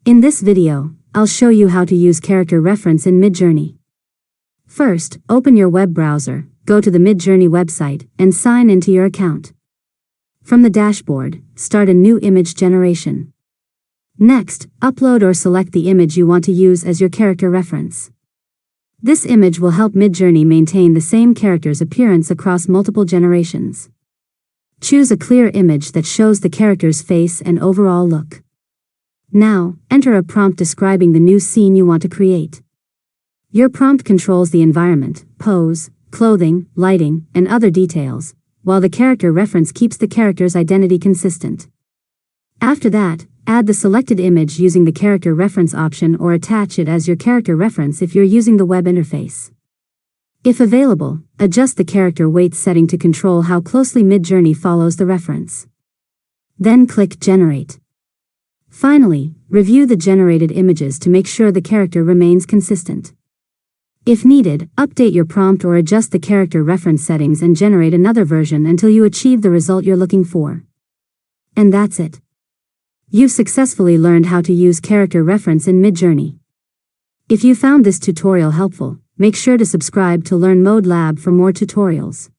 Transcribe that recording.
In this video, I'll show you how to use character reference in Midjourney. First, open your web browser, go to the Midjourney website, and sign into your account. From the dashboard, start a new image generation. Next, upload or select the image you want to use as your character reference. This image will help Midjourney maintain the same character's appearance across multiple generations. Choose a clear image that shows the character's face and overall look. Now, enter a prompt describing the new scene you want to create. Your prompt controls the environment, pose, clothing, lighting, and other details, while the character reference keeps the character's identity consistent. After that, add the selected image using the character reference option or attach it as your character reference if you're using the web interface. If available, adjust the character weight setting to control how closely Midjourney follows the reference. Then click Generate. Finally, review the generated images to make sure the character remains consistent. If needed, update your prompt or adjust the character reference settings and generate another version until you achieve the result you're looking for. And that's it. You've successfully learned how to use character reference in Midjourney. If you found this tutorial helpful, make sure to subscribe to Learn Mode Lab for more tutorials.